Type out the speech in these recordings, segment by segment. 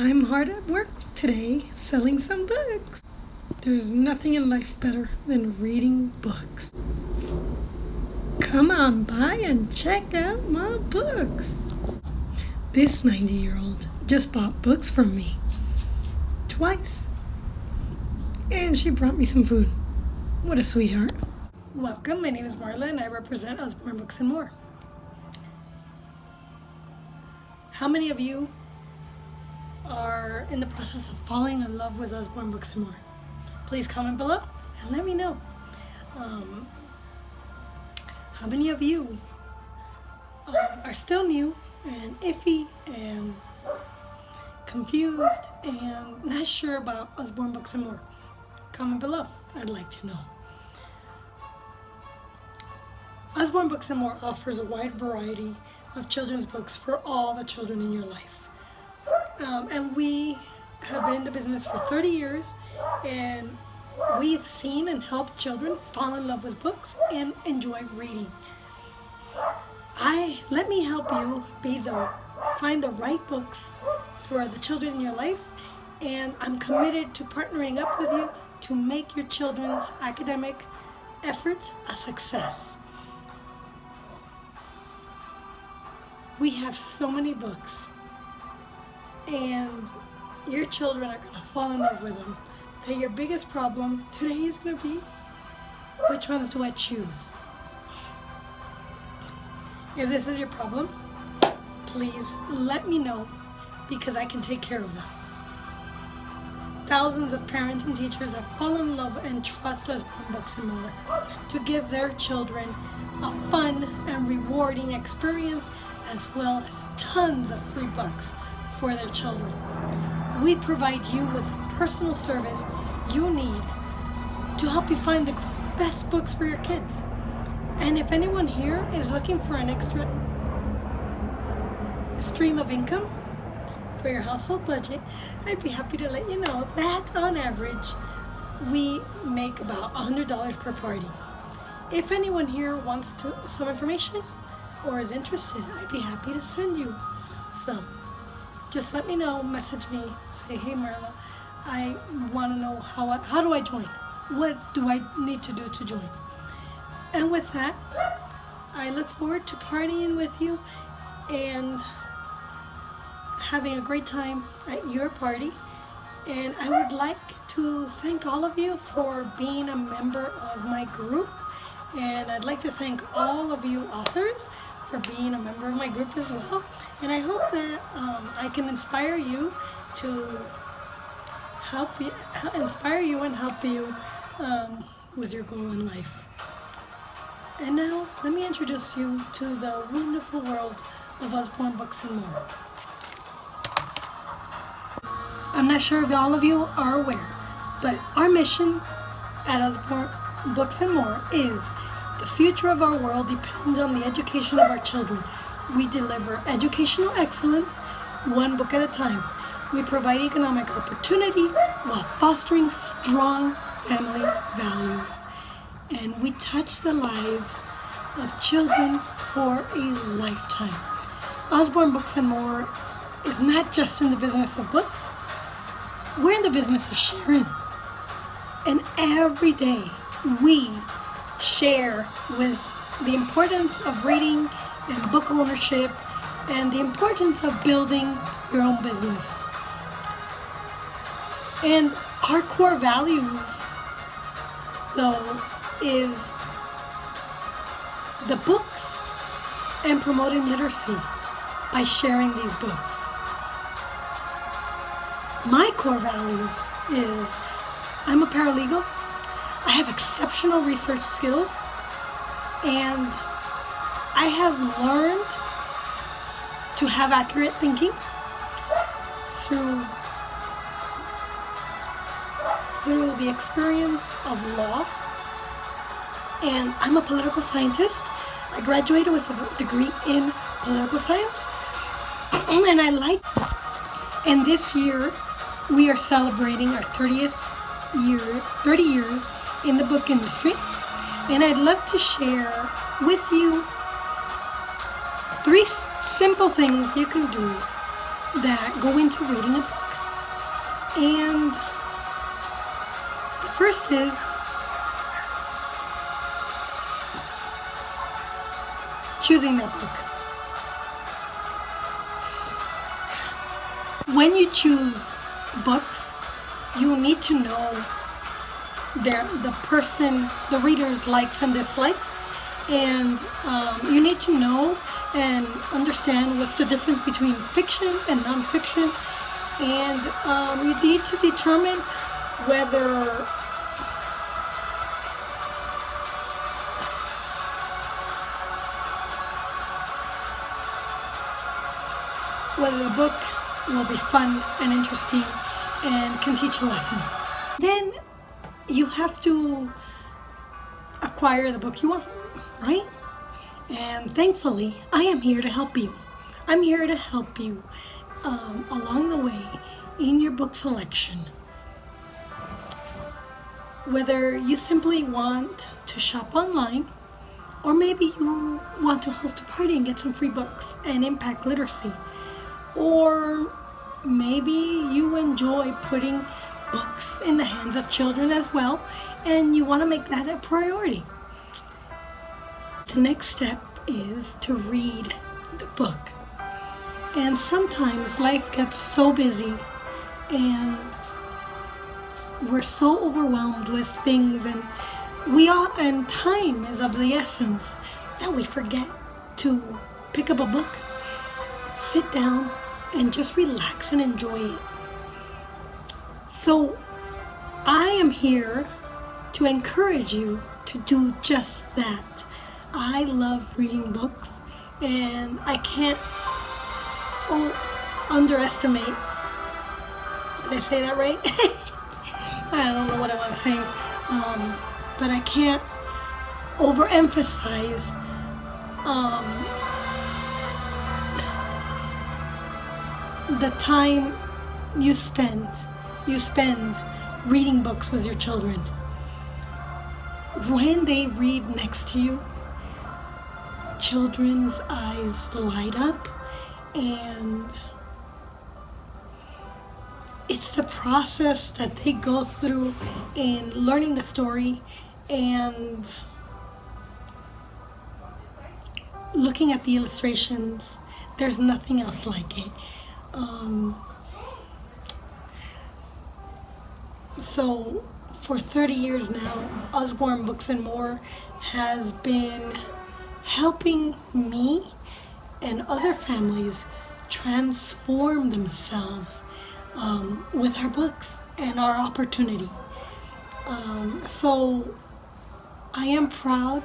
I'm hard at work today selling some books. There's nothing in life better than reading books. Come on by and check out my books. This 90-year-old just bought books from me twice. And she brought me some food. What a sweetheart. Welcome, my name is Marlon and I represent Usborne Books and More. How many of you are in the process of falling in love with Usborne Books and More? Please comment below and let me know. How many of you are still new and iffy and confused and not sure about Usborne Books and More? Comment below. I'd like to know. Usborne Books and More offers a wide variety of children's books for all the children in your life. And we have been in the business for 30 years, and we've seen and helped children fall in love with books and enjoy reading. Let me help you find the right books for the children in your life, and I'm committed to partnering up with you to make your children's academic efforts a success. We have so many books, and your children are going to fall in love with them. That your biggest problem today is going to be, which ones do I choose? If this is your problem, please let me know, because I can take care of that. Thousands of parents and teachers have fallen in love and trust Usborne Books and More to give their children a fun and rewarding experience, as well as tons of free books for their children. We provide you with the personal service you need to help you find the best books for your kids. And if anyone here is looking for an extra stream of income for your household budget, I'd be happy to let you know that on average, we make about $100 per party. If anyone here wants some information or is interested, I'd be happy to send you some. Just let me know, message me, say, hey Marla, I want to know how do I join? What do I need to do to join? And with that, I look forward to partying with you and having a great time at your party. And I would like to thank all of you for being a member of my group. And I'd like to thank all of you authors for being a member of my group as well. And I hope that I can inspire you and help you with your goal in life. And now, let me introduce you to the wonderful world of Usborne Books and More. I'm not sure if all of you are aware, but our mission at Usborne Books and More is the future of our world depends on the education of our children. We deliver educational excellence one book at a time. We provide economic opportunity while fostering strong family values. And we touch the lives of children for a lifetime. Usborne Books and More is not just in the business of books. We're in the business of sharing. And every day we share with the importance of reading and book ownership and the importance of building your own business. And our core values, though, is the books and promoting literacy by sharing these books. My core value is I'm a paralegal. I have exceptional research skills, and I have learned to have accurate thinking through the experience of law. And I'm a political scientist. I graduated with a degree in political science. And this year, we are celebrating our 30 years in the book industry. And I'd love to share with you 3 simple things you can do that go into reading a book. And the first is choosing that book. When you choose books, you need to know the reader's likes and dislikes, and you need to know and understand what's the difference between fiction and nonfiction, and you need to determine whether the book will be fun and interesting and can teach a lesson. Then you have to acquire the book you want, right? And thankfully, I am here to help you. I'm here to help you along the way in your book selection. Whether you simply want to shop online, or maybe you want to host a party and get some free books and impact literacy, or maybe you enjoy putting books in the hands of children as well, and you want to make that a priority. The next step is to read the book. And sometimes life gets so busy and we're so overwhelmed with things, and time is of the essence, that we forget to pick up a book, sit down, and just relax and enjoy it. So I am here to encourage you to do just that. I love reading books, and I can't underestimate. Did I say that right? I don't know what I want to say, but I can't overemphasize the time you spend reading books with your children. When they read next to you, children's eyes light up, and it's the process that they go through in learning the story and looking at the illustrations. There's nothing else like it. So for 30 years now, Usborne Books and More has been helping me and other families transform themselves with our books and our opportunity. So I am proud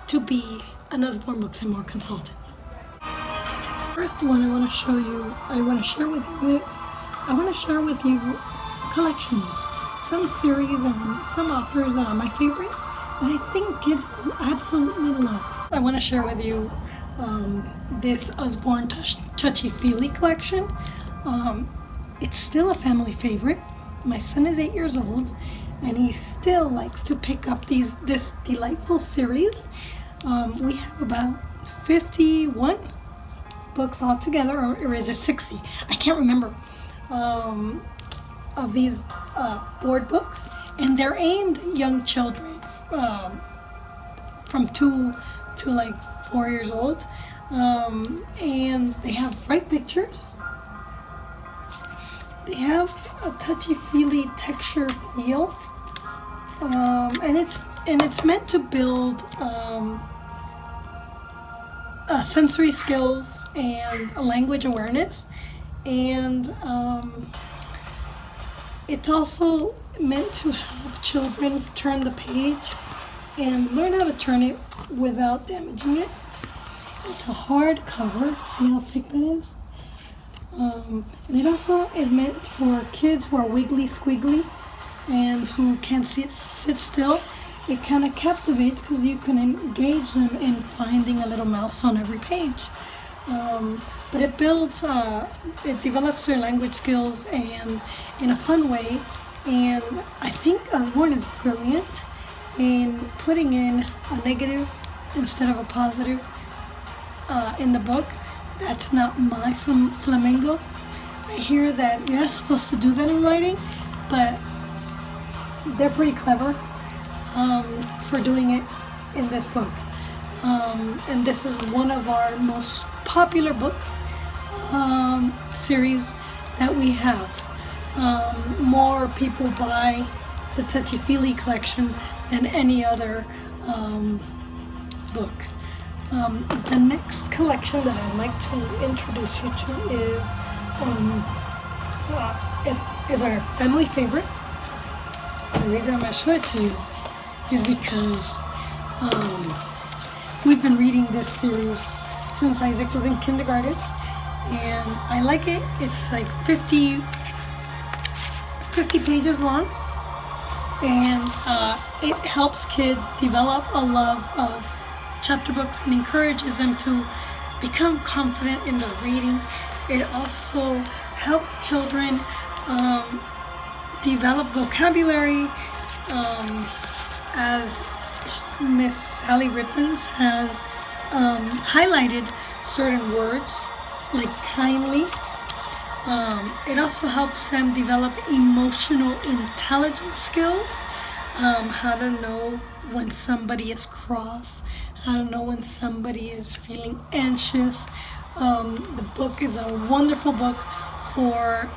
to be an Usborne Books and More consultant. First one I want to share with you collections, some series and some authors that are my favorite that I think kids will absolutely love. I want to share with you this Usborne Touchy-Feely collection. It's still a family favorite. My son is 8 years old, and he still likes to pick up this delightful series. We have about 51 books altogether, or is it 60? I can't remember. Of these board books, and they're aimed at young children from 2 to like 4 years old, and they have bright pictures. They have a touchy-feely texture feel, and it's meant to build sensory skills and a language awareness, and it's also meant to help children turn the page and learn how to turn it without damaging it. So it's a hard cover. See how thick that is? And it also is meant for kids who are wiggly squiggly and who can't sit still. It kind of captivates because you can engage them in finding a little mouse on every page. But it develops their language skills and in a fun way. And I think Usborne is brilliant in putting in a negative instead of a positive in the book. That's not my flamingo. I hear that you're not supposed to do that in writing, but they're pretty clever for doing it in this book. And this is one of our most popular books series that we have. More people buy the Touchy Feely collection than any other book. The next collection that I'd like to introduce you to is our family favorite. The reason I'm going to show it to you is because we've been reading this series since Isaac was in kindergarten, and I like it. It's like 50 pages long, and it helps kids develop a love of chapter books and encourages them to become confident in their reading. It also helps children develop vocabulary, as Miss Sally Rippens has highlighted certain words like kindly. It also helps them develop emotional intelligence skills, how to know when somebody is cross, how to know when somebody is feeling anxious. The book is a wonderful book for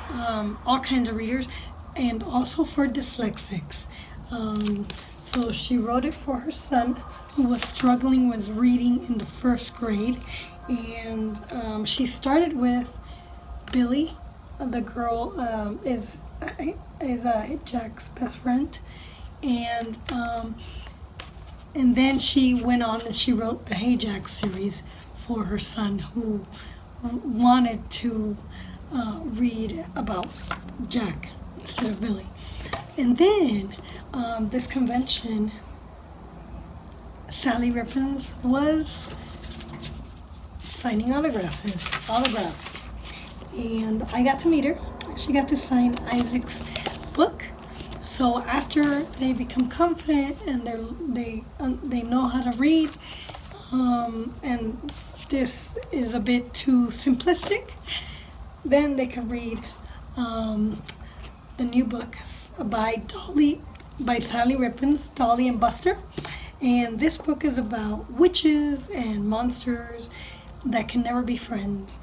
all kinds of readers, and also for dyslexics. So she wrote it for her son, who was struggling with reading in the first grade, and she started with Billy. The girl is Jack's best friend, and then she went on and she wrote the Hey Jack series for her son, who wanted to read about Jack instead of Billy. And then this convention, Sally Rippens was signing autographs. And I got to meet her. She got to sign Isaac's book. So after they become confident and they know how to read, and this is a bit too simplistic, then they can read the new book by Sally Rippens, Dolly and Buster. And this book is about witches and monsters that can never be friends.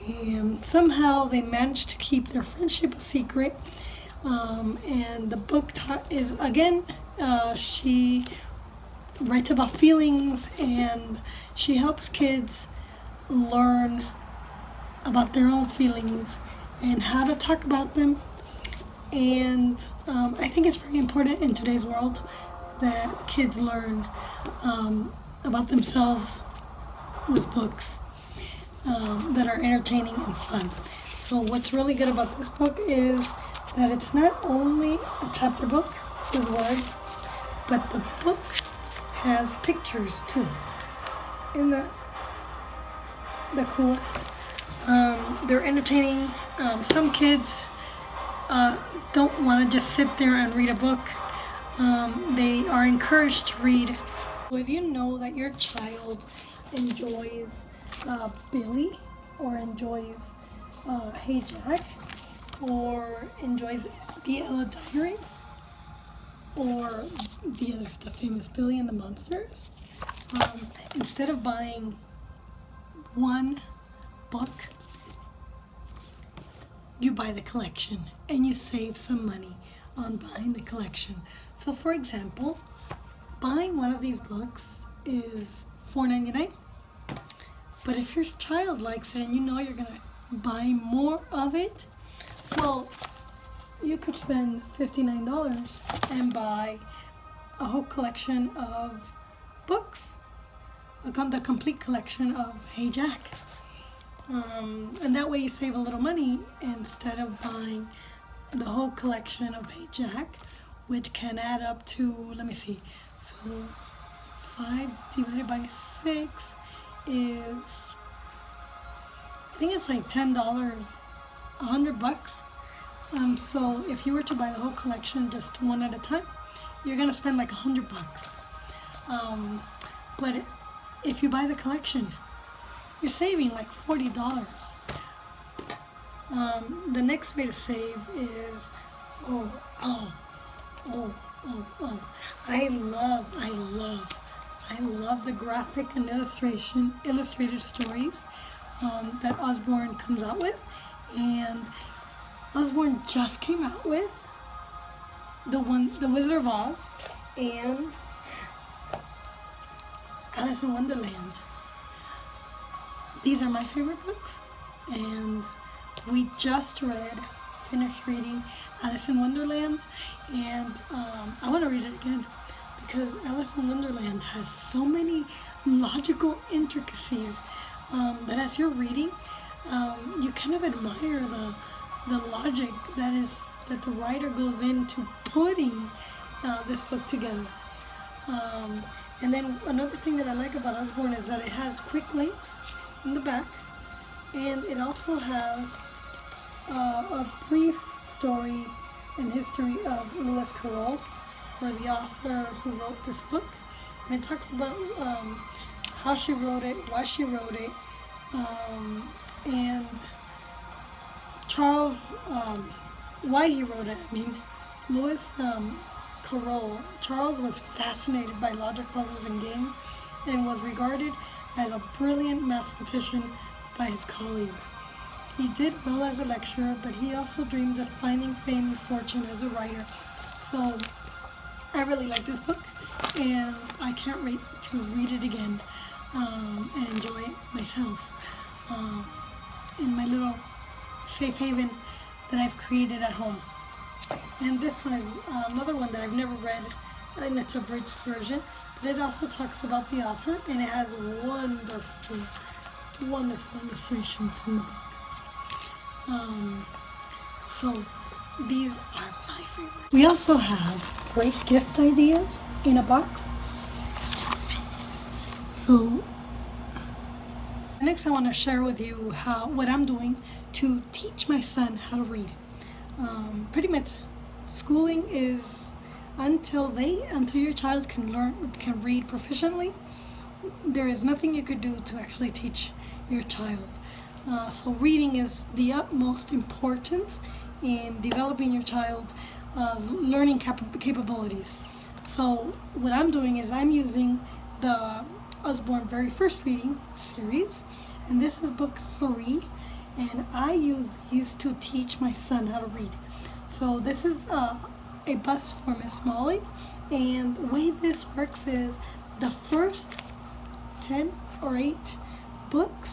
And somehow they managed to keep their friendship a secret. And the book is, again, she writes about feelings, and she helps kids learn about their own feelings and how to talk about them. And I think it's very important in today's world that kids learn about themselves with books that are entertaining and fun. So what's really good about this book is that it's not only a chapter book with words, but the book has pictures too. Isn't that the coolest? They're entertaining. Some kids don't want to just sit there and read a book. They are encouraged to read. So if you know that your child enjoys Billy, or enjoys Hey Jack, or enjoys the Ella Diaries, or the famous Billy and the Monsters, instead of buying one book, you buy the collection, and you save some money on buying the collection. So for example, buying one of these books is $4.99. But if your child likes it and you know you're going to buy more of it, well, you could spend $59 and buy a whole collection of books, the complete collection of Hey Jack. And that way you save a little money instead of buying the whole collection of Hey Jack, which can add up to, let me see, so 5 divided by 6 is, I think it's like $10, $100. So if you were to buy the whole collection just one at a time, you're gonna spend like $100. But if you buy the collection, you're saving like $40. The next way to save is, oh, oh, oh, oh, oh. I love the graphic and illustrated stories that Usborne comes out with. And Usborne just came out with The Wizard of Oz and Alice in Wonderland. These are my favorite books, and we just finished reading Alice in Wonderland, and I want to read it again because Alice in Wonderland has so many logical intricacies that as you're reading, you kind of admire the logic that the writer goes into putting this book together. And then another thing that I like about Usborne is that it has quick links in the back, and it also has a brief story and history of Lewis Carroll, or the author who wrote this book, and it talks about how she wrote it, why she wrote it, and Charles, why he wrote it. I mean, Lewis Carroll, Charles was fascinated by logic puzzles and games and was regarded as a brilliant mathematician by his colleagues. He did well as a lecturer, but he also dreamed of finding fame and fortune as a writer. So I really like this book, and I can't wait to read it again and enjoy it myself in my little safe haven that I've created at home. And this one is another one that I've never read, and it's a abridged version, but it also talks about the author, and it has wonderful, wonderful illustrations in the book. So these are my favorites. We also have great gift ideas in a box. So next I want to share with you what I'm doing to teach my son how to read. Pretty much schooling is until your child can read proficiently, there is nothing you could do to actually teach your child. So reading is the utmost importance in developing your child's learning capabilities. So what I'm doing is I'm using the Usborne Very First Reading series, and this is book 3, and I use these to teach my son how to read. So this is a bust for Miss Molly, and the way this works is the first 10 or 8 books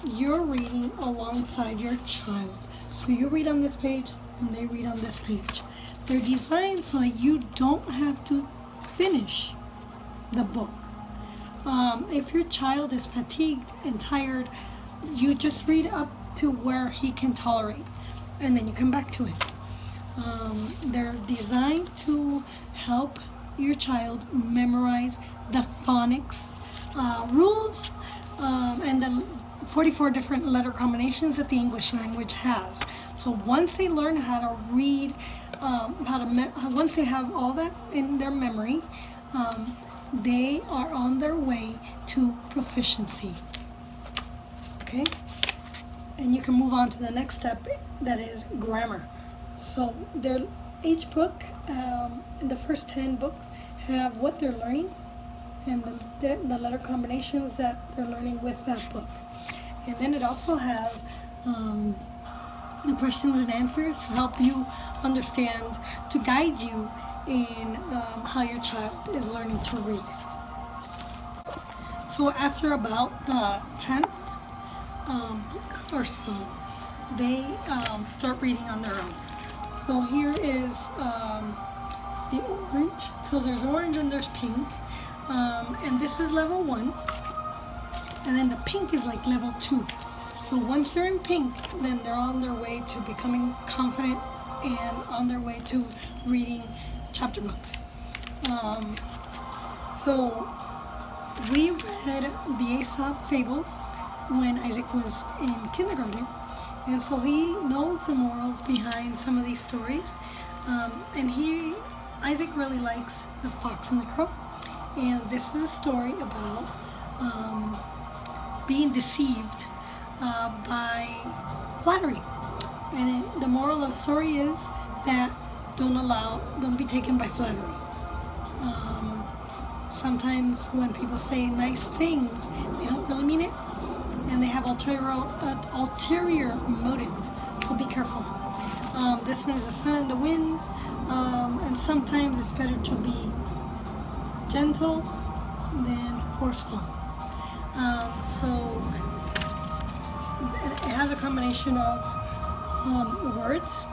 you're reading alongside your child. So you read on this page and they read on this page. They're designed so that you don't have to finish the book. If your child is fatigued and tired, you just read up to where he can tolerate, and then you come back to it. They're designed to help your child memorize the phonics rules and the 44 different letter combinations that the English language has. So once they learn how to read, once they have all that in their memory, they are on their way to proficiency. Okay? And you can move on to the next step, that is grammar. So each book, the first 10 books, have what they're learning and the letter combinations that they're learning with that book. And then it also has the questions and answers to help you understand, to guide you in how your child is learning to read. So after about the 10th book or so, they start reading on their own. So here is the orange. So there's orange and there's pink. And this is level 1. And then the pink is like level 2. So once they're in pink, then they're on their way to becoming confident and on their way to reading chapter books. So we read the Aesop fables when Isaac was in kindergarten, and so he knows the morals behind some of these stories. And Isaac really likes The Fox and the Crow, and this is a story about being deceived by flattery. And the moral of the story is that don't be taken by flattery. Sometimes when people say nice things, they don't really mean it, and they have ulterior motives, so be careful. This one is the sun and the wind, and sometimes it's better to be gentle than forceful. So it has a combination of words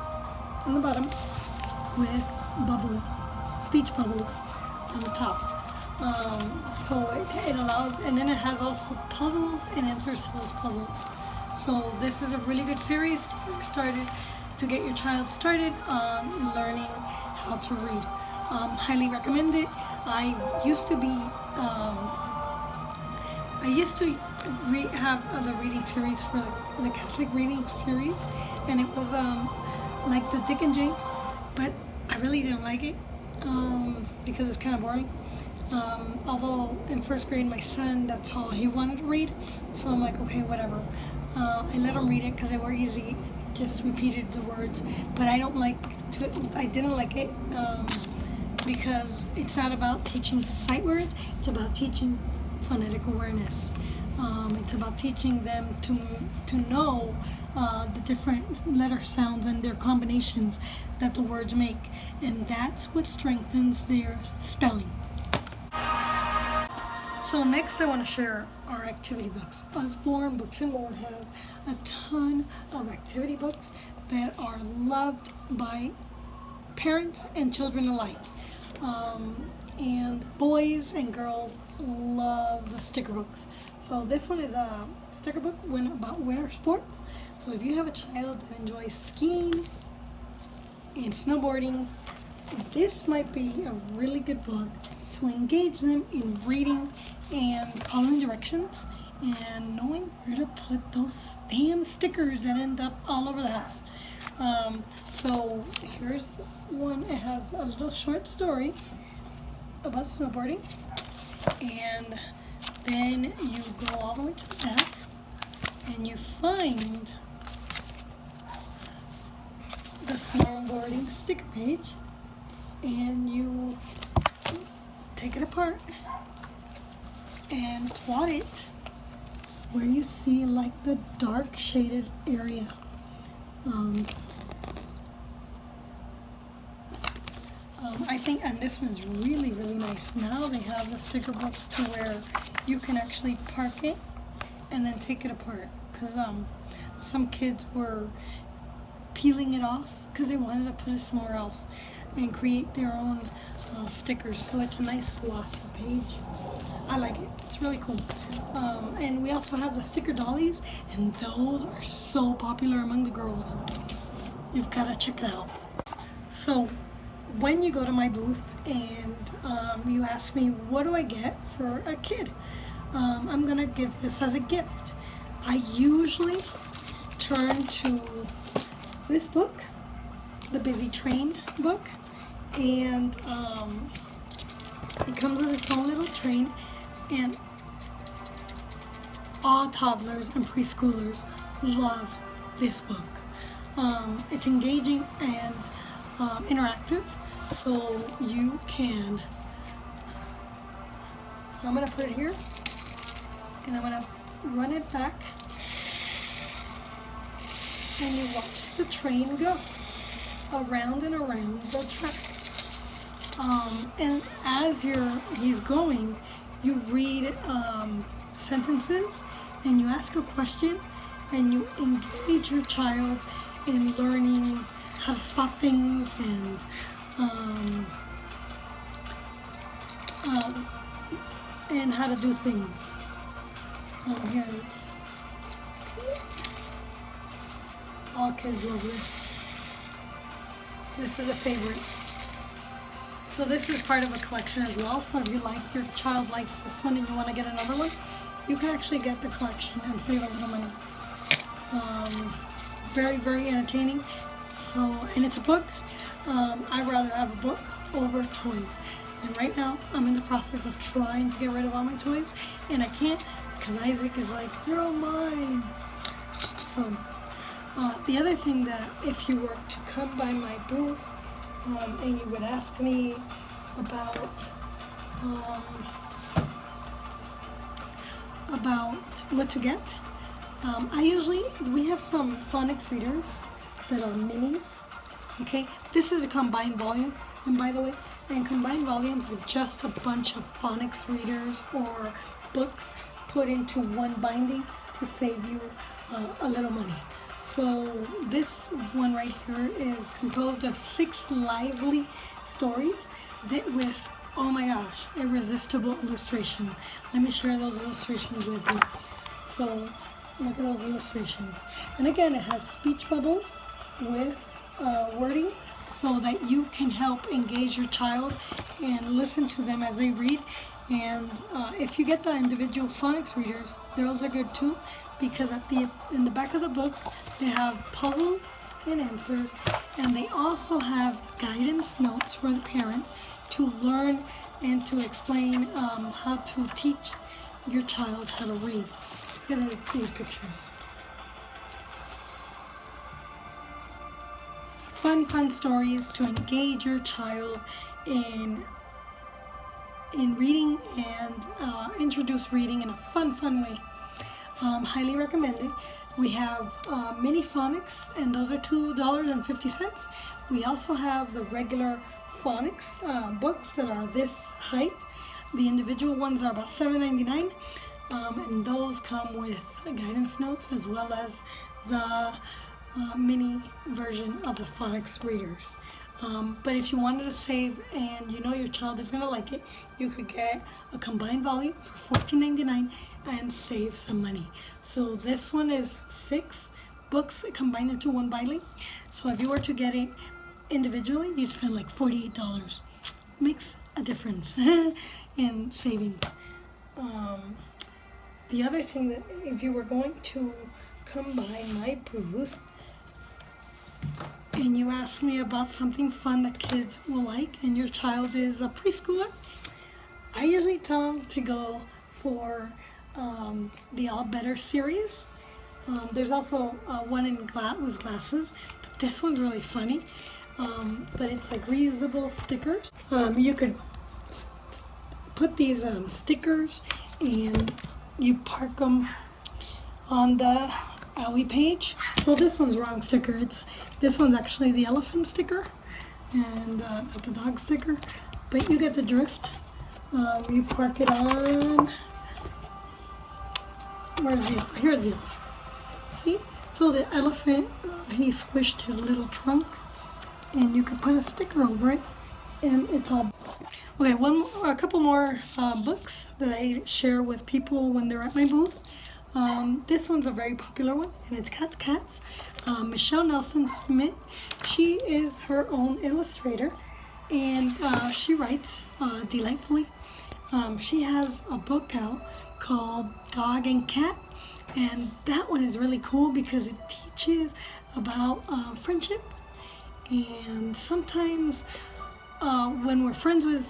on the bottom with speech bubbles on the top. So it allows, and then it has also puzzles and answers to those puzzles. So this is a really good series to get your child started on learning how to read. Highly recommend it. I used to have the reading series for the Catholic reading series, and it was like the Dick and Jane, but I really didn't like it because it was kind of boring. Although in first grade, my son, that's all he wanted to read, so I'm like, okay, whatever. I let him read it because they were easy, just repeated the words, but I didn't like it because it's not about teaching sight words, it's about teaching phonetic awareness. It's about teaching them to know the different letter sounds and their combinations that the words make, and that's what strengthens their spelling. So next I want to share our activity books. Usborne Books and More have a ton of activity books that are loved by parents and children alike. And boys and girls love the sticker books. So this one is a sticker book about winter sports. So if you have a child that enjoys skiing and snowboarding, this might be a really good book to engage them in reading and following directions and knowing where to put those damn stickers that end up all over the house. So here's one. It has a little short story about snowboarding, and then you go all the way to the back and you find the snowboarding sticker page, and you take it apart and plot it where you see like the dark shaded area. I think, and this one's really, really nice. Now they have the sticker books to where you can actually park it and then take it apart, because some kids were peeling it off because they wanted to put it somewhere else and create their own stickers. So it's a nice glossy page. I like it. It's really cool. And we also have the sticker dollies, and those are so popular among the girls. You've got to check it out. So when you go to my booth and you ask me, what do I get for a kid? I'm going to give this as a gift. I usually turn to this book, the Busy Train book, and it comes with its own little train, and all toddlers and preschoolers love this book. It's engaging and interactive, so you can. So I'm going to put it here, and I'm going to run it back, and you watch the train go around and around the track. And as he's going, you read sentences, and you ask a question, and you engage your child in learning how to spot things and how to do things. Here it is. All kids love this. This is a favorite. So this is part of a collection as well. So if your child likes this one and you want to get another one, you can actually get the collection and save a little money. Very, very entertaining. So, and it's a book. I'd rather have a book over toys. And right now, I'm in the process of trying to get rid of all my toys, and I can't because Isaac is like, they're all mine. So, The other thing that if you were to come by my booth and you would ask me about what to get, we have some phonics readers that are minis. Okay, this is a combined volume, and by the way, combined volumes are just a bunch of phonics readers or books put into one binding to save you a little money. So this one right here is composed of 6 lively stories with, oh my gosh, irresistible illustration. Let me share those illustrations with you. So look at those illustrations. And again, it has speech bubbles with wording so that you can help engage your child and listen to them as they read. And if you get the individual phonics readers, those are good too, because in the back of the book they have puzzles and answers, and they also have guidance notes for the parents to learn and to explain how to teach your child how to read. Look at these pictures. Fun stories to engage your child in reading and introduce reading in a fun way. Highly recommended. We have mini phonics, and those are $2.50. We also have the regular phonics books that are this height. The individual ones are about $7.99, and those come with guidance notes as well as the mini version of the phonics readers. But if you wanted to save and you know your child is going to like it, you could get a combined volume for $14.99 and save some money. So this one is 6 books combined into one binding. So if you were to get it individually, you'd spend like $48. Makes a difference in savings. The other thing that if you were going to come by my booth and you ask me about something fun that kids will like and your child is a preschooler, I usually tell them to go for the All Better series. There's also one with glasses, but this one's really funny. But it's like reusable stickers. You could put these stickers and you park them on the Owie page. So this one's wrong sticker. This one's actually the elephant sticker and not the dog sticker. But you get the drift. You park it on. Here's the elephant. See? So the elephant, he squished his little trunk, and you could put a sticker over it, and it's all. Okay, a couple more books that I share with people when they're at my booth. This one's a very popular one, and it's Cats. Michelle Nelson Smith, she is her own illustrator, and she writes delightfully. She has a book out called Dog and Cat, and that one is really cool because it teaches about friendship. And sometimes when we're friends with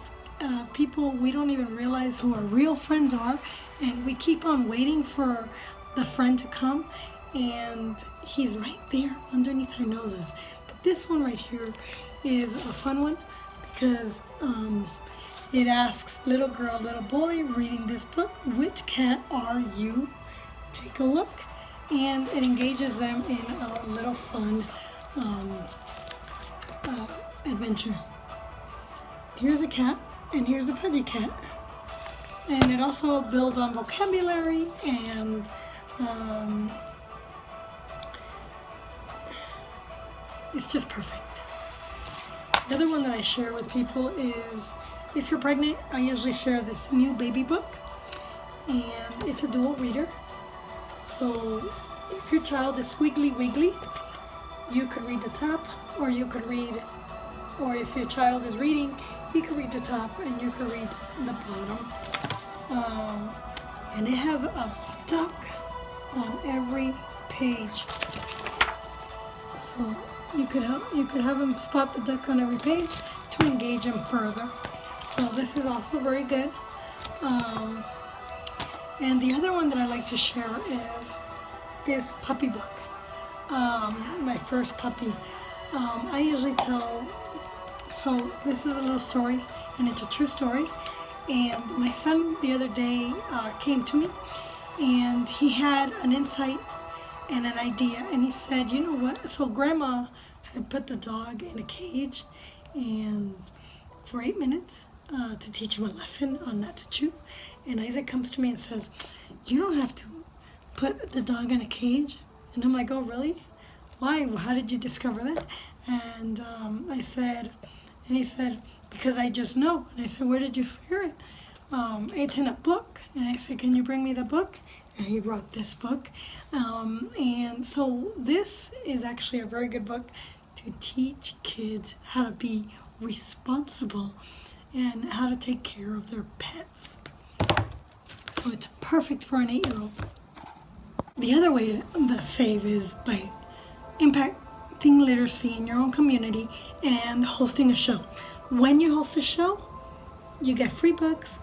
people, we don't even realize who our real friends are, and we keep on waiting for the friend to come, and he's right there underneath our noses. But this one right here is a fun one because it asks little girl, little boy reading this book, which cat are you? Take a look, and it engages them in a little fun adventure. Here's a cat, and here's a pudgy cat, and it also builds on vocabulary, and it's just perfect. The other one that I share with people is if you're pregnant. I usually share this new baby book, and it's a dual reader. So if your child is squiggly wiggly, you could read the top, or if your child is reading, you can read the top and you can read the bottom. And it has a duck on every page, so you could have them spot the duck on every page to engage them further. So this is also very good. And the other one that I like to share is this puppy book. my first puppy. I usually tell, so this is a little story, and it's a true story. And my son the other day came to me, and he had an insight and an idea, and he said, you know what, so grandma had put the dog in a cage and for 8 minutes to teach him a lesson on not to chew. And Isaac comes to me and says, you don't have to put the dog in a cage. And I'm like, oh really? Why? Well, how did you discover that? And I said, and he said, because I just know. And I said, where did you hear it? It's in a book. And I said, can you bring me the book? And he brought this book. And so this is actually a very good book to teach kids how to be responsible and how to take care of their pets. So it's perfect for an 8-year-old. The other way to save is by impacting literacy in your own community and hosting a show. When you host a show, you get free books,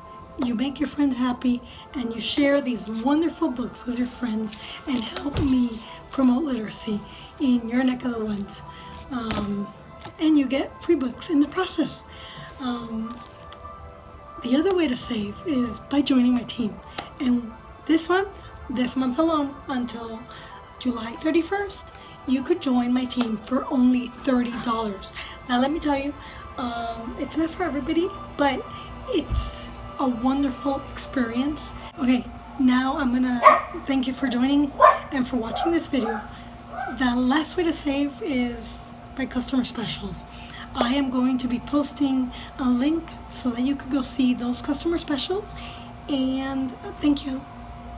you make your friends happy, and you share these wonderful books with your friends and help me promote literacy in your neck of the woods. And you get free books in the process. The other way to save is by joining my team. And this month alone, until July 31st, you could join my team for only $30. Now let me tell you, it's not for everybody, but it's a wonderful experience. Okay, now I'm gonna thank you for joining and for watching this video. The last way to save is by customer specials. I am going to be posting a link so that you could go see those customer specials. And thank you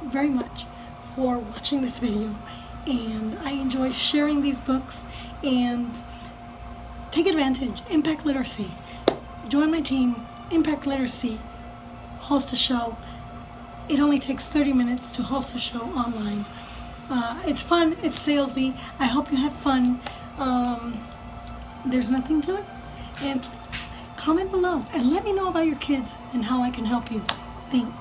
very much for watching this video. And I enjoy sharing these books, and take advantage. Impact literacy. Join my team. Impact literacy. Host a show. It only takes 30 minutes to host a show online. It's fun. It's salesy. I hope you had fun. There's nothing to it. And please comment below and let me know about your kids and how I can help you. Thanks.